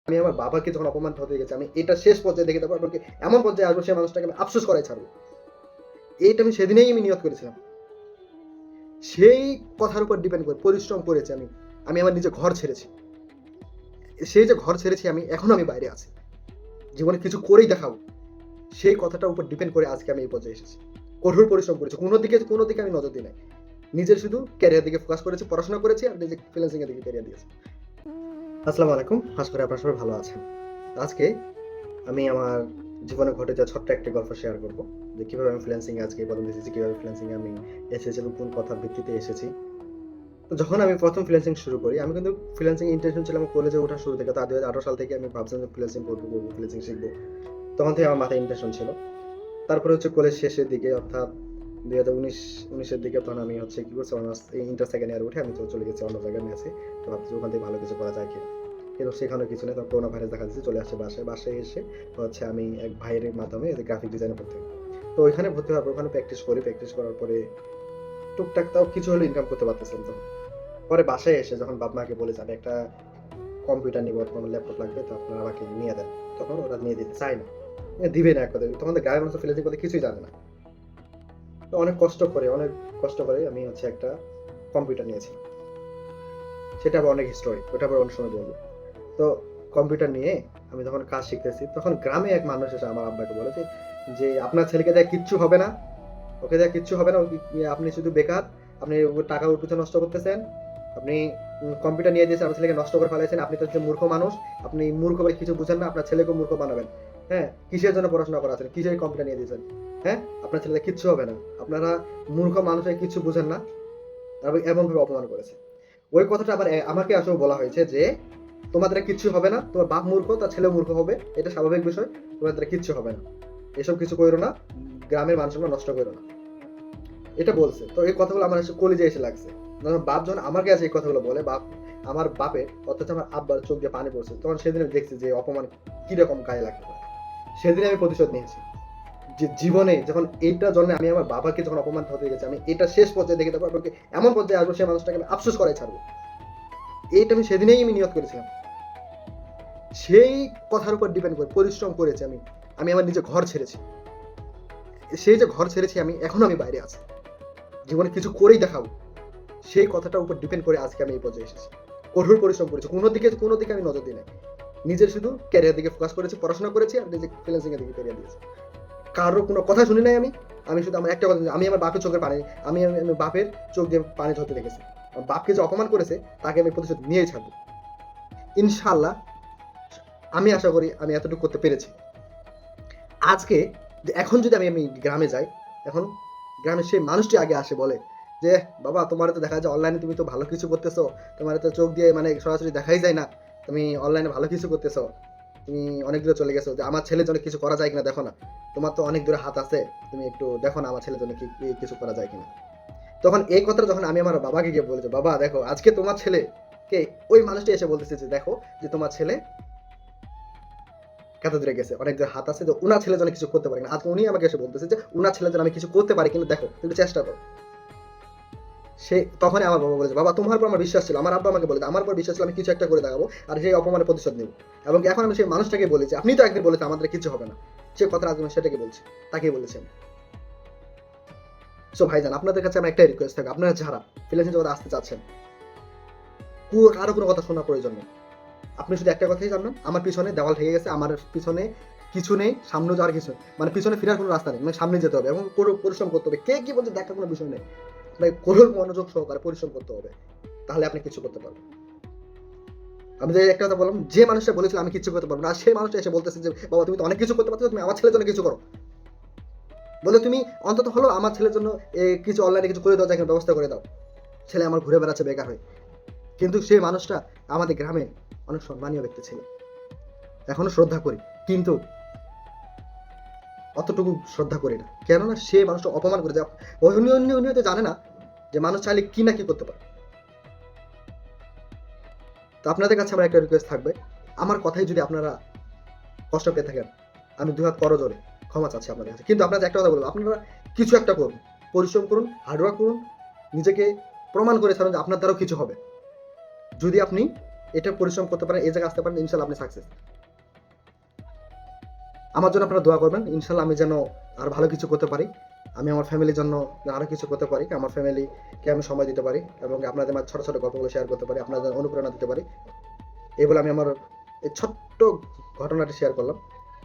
আমি আমার বাবাকে যখন অপমান হতে গেছি, আমি এটা শেষ পর্যায়ে দেখে তারপর আমাকে এমন পর্যায়ে আসবো, সেই মানুষটাকে আমি আফসোস করাই ছাড়বো। এইটা আমি সেদিনেই আমি নিয়ত করেছিলাম। সেই কথার উপর ডিপেন্ড করে পরিশ্রম করেছি আমি। আমি আমার নিজের ঘর ছেড়েছি। সেই যে ঘর ছেড়েছি আমি, এখনো আমি বাইরে আছি। জীবনে কিছু করেই দেখাবো। সেই কথাটার উপর ডিপেন্ড করে আজকে আমি এই পর্যায়ে এসেছি। কঠোর পরিশ্রম করেছি। কোনো দিকে আমি নজর দিই নাই। নিজের শুধু ক্যারিয়ার দিকে ফোকাস করেছি, পড়াশোনা করেছি আর নিজে ফ্রিল্যান্সিং এর দিকে ক্যারিয়ার দিয়েছি। আসসালামু আলাইকুম। আশা করি আপনারা সবাই ভালো আছেন। আজকে আমি আমার জীবনে ঘটে যাওয়া ছোট্ট একটি গল্প শেয়ার করব, যে কিভাবে আমি ফ্রিল্যান্সিং এ আজকে এই পর্যন্ত এসেছি, কিভাবে ফ্রিল্যান্সিং এ আমি এসেছি এবং কোন কথার ভিত্তিতে এসেছি। তো যখন আমি প্রথম ফ্রিল্যান্সিং শুরু করি, আমি কিন্তু ফ্রিল্যান্সিং ইন্টেনশন ছিল আমার কলেজে ওঠার শুরু থেকে। 2018 সাল থেকে আমি ভাবছিলাম যে ফ্রিল্যান্সিং করবো, ফ্রিল্যান্সিং শিখবো। তখন থেকে আমার মাথায় ইন্টেনশন ছিল। তারপরে হচ্ছে কলেজ শেষের দিকে, অর্থাৎ 2019-এর দিকে, তখন আমি হচ্ছে কি করছি, অনার্স ইন্টার সেকেন্ড ইয়ার উঠে আমি তো চলে গেছি অন্য জায়গায় মেসে। তো ভাবছি ওখান থেকে ভালো কিছু করা যায় কিনা, কিন্তু সেখানে কিছু নেই। তখন করোনা ভাইরাস দেখা দিচ্ছে, চলে আসছে বাসায় এসে হচ্ছে আমি এক ভাইয়ের মাধ্যমে গ্রাফিক ডিজাইনে ভর্তি হই। তো ওইখানে ভর্তি হওয়ার পর ওখানে প্র্যাকটিস করার পরে টুকটাক তাও কিছু হলে ইনকাম করতে পারতেছিলাম। তখন পরে বাসায় এসে যখন বাবা মাকে বলেছে আমি একটা কম্পিউটার নিবো, আমার ল্যাপটপ লাগবে, তো আপনারা আমাকে নিয়ে দেন, তখন ওরা নিয়ে দিতে চায় না, দিবে না এক কথা। তখন তো গায়ের মানুষ ফ্রিল্যান্সিং করতে কিছুই জানে না। তো অনেক কষ্ট করে আমি হচ্ছে একটা কম্পিউটার নিয়েছি। সেটা আবার অনেক হিস্টোরি, ওটা আবার অন্য সময় বলবো। তো কম্পিউটার নিয়ে আমি যখন কাজ শিখতেছি, তখন গ্রামে এক মানুষ এসে আমার আব্বাকে বলে যে আপনার ছেলেকে দেয় কিচ্ছু হবে না, ওকে দেয় কিচ্ছু হবে না, আপনি শুধু বেকার, আপনি টাকা ওর পিছনে নষ্ট করতেছেন, আপনি কম্পিউটার নিয়ে দিয়েছেন, আমার ছেলেকে নষ্ট করে ফেলেছেন, আপনি তো হচ্ছে মূর্খ মানুষ, আপনি মূর্খ বলে কিছু বুঝেন না, আপনার ছেলেকে মূর্খ বানাবেন। হ্যাঁ, কিসের জন্য পড়াশোনা করাচ্ছেন, কিসের কম্পিউটার নিয়ে দিয়েছেন? হ্যাঁ, আপনার ছেলেকে কিচ্ছু হবে না, আপনারা মূর্খ মানুষ হয়ে কিছু বুঝেন না, এবং এমনভাবে অপমান করেছে। ওই কথাটা আবার আমাকে আসলে বলা হয়েছে যে তোমার দ্বারা কিচ্ছু হবে না, তোমার বাপ মূর্খ, তার ছেলে মূর্খ হবে, এটা স্বাভাবিক বিষয়, তোমার দ্বারা কিচ্ছু হবে না, এসব কিছু করো না, গ্রামের মানুষগুলো নষ্ট করো না, এটা বলছে। তো এই কথাগুলো আমার এসে কলিজে এসে লাগছে। বাপ যখন আমাকে আছে এই কথাগুলো বলে, আমার বাপের অর্থাৎ আমার আব্বার চোখ দিয়ে পানি পড়ছে, তখন সেদিন আমি দেখছি যে অপমান কিরকম গায়ে লাগতে পারে। সেদিন আমি প্রতিশোধ নিয়েছি, যে জীবনে যখন এইটা জন্য আমি আমার বাবাকে যখন অপমান হতে গেছি, আমি এটা শেষ পর্যায়ে দেখে তারপর আমাকে এমন পর্যায়ে আসবো, সেই মানুষটাকে আমি আফসোস করাই ছাড়বো। এইটা আমি সেদিনেই আমি নিয়ত করেছিলাম। সেই কথার উপর ডিপেন্ড করে পরিশ্রম করেছি আমি। আমি আমার নিজের ঘর ছেড়েছি। সেই যে ঘর ছেড়েছি আমি, এখনো আমি বাইরে আছি। জীবনে কিছু করেই দেখাবো। সেই কথাটার উপর ডিপেন্ড করে আজকে আমি এই পর্যায়ে এসেছি। কঠোর পরিশ্রম করেছি। কোনো দিকে আমি নজর দিই নাই। নিজের শুধু ক্যারিয়ার দিকে ফোকাস করেছি, পড়াশোনা করেছি আর নিজে ফ্রিল্যান্সিং এর দিকে ক্যারিয়ার দিয়েছি। কারোর কোনো কথা শুনি নাই আমি। আমি শুধু আমার একটা কথা, আমি আমার বাপের চোখের পানি, আমি বাপের চোখ দিয়ে পানি ঝরতে দেখেছি। আমার বাপকে যে অপমান করেছে, তাকে আমি প্রতিশোধ নিয়েই ছাড়বো। ইনশাআল্লাহ আমি আশা করি আমি এতটুকু করতে পেরেছি। আজকে এখন যদি আমি গ্রামে যাই, এখন গ্রামের সেই মানুষটি আগে আসে বলে যে বাবা তোমার তো দেখা যায় অনলাইনে তুমি তো ভালো কিছু করতেছো, তোমার তো চোখ দিয়ে মানে সরাসরি দেখাই যায় না, তুমি অনলাইনে ভালো কিছু করতেছো, তুমি অনেক দূরে চলে গেছো, যে আমার ছেলের জন্য কিছু করা যায় কিনা দেখো না, তোমার তো অনেক দূরে হাত আছে, তুমি একটু দেখো না আমার ছেলের জন্য কিছু করা যায় কিনা। তখন এই কথাটা যখন আমি আমার বাবাকে গিয়ে বলেছি, বাবা দেখো আজকে তোমার ছেলেকে, ওই মানুষটি এসে বলতেছে যে দেখো যে তোমার ছেলে কত দূরে গেছে, অনেক দূরে হাত আছে, যে উনার ছেলের জন্য কিছু করতে পারি না। আজকে উনি আমাকে এসে বলতেছে যে উনার ছেলের জন্য আমি কিছু করতে পারি, কিন্তু দেখো তুমি চেষ্টা করো। সে তখনই আমার বাবা বলেছে, বাবা তোমার উপর আমার বিশ্বাস ছিল। আমার আব্বা আমাকে বলেছে আমার উপর বিশ্বাস ছিল, আমি কিছু একটা করে দেখাবো আর সেই অপমানের প্রতিশোধ নেব। এবং এখন আমি সেই মানুষটাকে বলেছি, আপনি তো একদিন বলেছেন আমাদের কিছু হবে না, সে কথা আজ আমি সেটাকে বলছি, তাকেই বলেছেন। সো ভাইজান, আপনাদের কাছে আমার একটাই রিকোয়েস্ট থাকবে, আপনারা যারা ফ্রিল্যান্সিং জগতে আসতে চাচ্ছেন, কারো কোনো কথা শোনার প্রয়োজন নেই। আপনি শুধু একটা কথাই জানবেন, আমার পিছনে দেওয়াল ঠেকে গেছে, আমার পিছনে কিছু নেই, সামনে যাওয়ার কিছু নেই, মানে পিছনে ফেরার কোনো রাস্তা নেই, মানে সামনে যেতে হবে এবং পরিশ্রম করতে হবে। কে কি বলছে দেখার কোনো বিষয় নেই, মানে কঠোর মনোযোগ সহকারে পরিশ্রম করতে হবে, তাহলে আপনি কিছু করতে পারবেন। আমি যে একটা কথা বললাম, যে মানুষটা বলেছিল আমি কিছু করতে পারবো না, আর সেই মানুষটা এসে বলতেছে যে বাবা তুমি তো অনেক কিছু করতে পারছো, তুমি আমার ছেলের জন্য কিছু করো, বলে তুমি অন্তত হলো আমার ছেলের জন্য কিছু অনলাইনে কিছু করে দাও, দেখেন ব্যবস্থা করে দাও, ছেলে আমার ঘুরে বেড়াচ্ছে বেকার হয়ে। কিন্তু সেই মানুষটা আমাদের গ্রামে অনেক সম্মানীয় ব্যক্তি ছিল, এখনো শ্রদ্ধা করি, কিন্তু অতটুকু শ্রদ্ধা করি না, কেননা সে মানুষটা অপমান করে যায়। উনি হয়তো জানে না যে মানুষ চাইলে কি না কি করতে পারে। তো আপনাদের কাছে আমার একটা রিকোয়েস্ট থাকবে, আমার কথাই যদি আপনারা কষ্ট পেয়ে থাকেন, আমি দুই হাত করজোড়ে ক্ষমা চাচ্ছি আপনাদের কাছে। কিন্তু আপনারা একটা কথা বলবো, আপনারা কিছু একটা করুন, পরিশ্রম করুন, হার্ডওয়ার্ক করুন, নিজেকে প্রমাণ করে ছাড়ুন যে আপনার দ্বারাও কিছু হবে। যদি আপনি এটা পরিশ্রম করতে পারেন, এই জায়গায় আসতে পারেন, ইনশাল্লাহ আপনি সাকসেস। আমার জন্য আপনারা দোয়া করবেন, ইনশাল্লাহ আমি যেন আর ভালো কিছু করতে পারি, আমি আমার ফ্যামিলির জন্য আরও কিছু করতে পারি, আমার ফ্যামিলিকে আমি সময় দিতে পারি এবং আপনাদের মাঝে ছোটো ছোটো গল্পগুলো শেয়ার করতে পারি, আপনাদের অনুপ্রেরণা দিতে পারি। এই বলে আমি আমার এই ছোট্ট ঘটনাটি শেয়ার করলাম।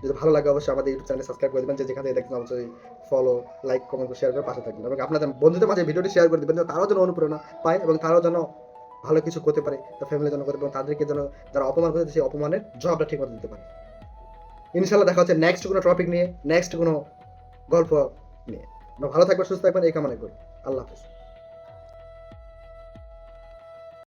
যদি ভালো লাগে অবশ্যই আমাদের ইউটিউব চ্যানেল সাবস্ক্রাইব করে দেবেন, যে যেখান থেকে দেখবেন অবশ্যই ফলো, লাইক, কমেন্ট, শেয়ার করে পাশে থাকবেন এবং আপনাদের বন্ধুদের মাঝে ভিডিওটি শেয়ার করে দেবেন, যেন তারাও যেন অনুপ্রেরণা পায় এবং তারাও যেন ভালো কিছু করতে পারে, তার ফ্যামিলির জন্য করতে পারে এবং তাদেরকে যেন যারা অপমান করেছে সেই অপমানের জবাবটা ঠিক মতো দিতে পারে। ইনশাল্লাহ দেখা হচ্ছে নেক্সট কোনো টপিক নিয়ে, নেক্সট কোনো গল্প নিয়ে। ভালো থাকবেন, সুস্থ থাকবেন, এই কামনা করি। আল্লাহ হাফেজ।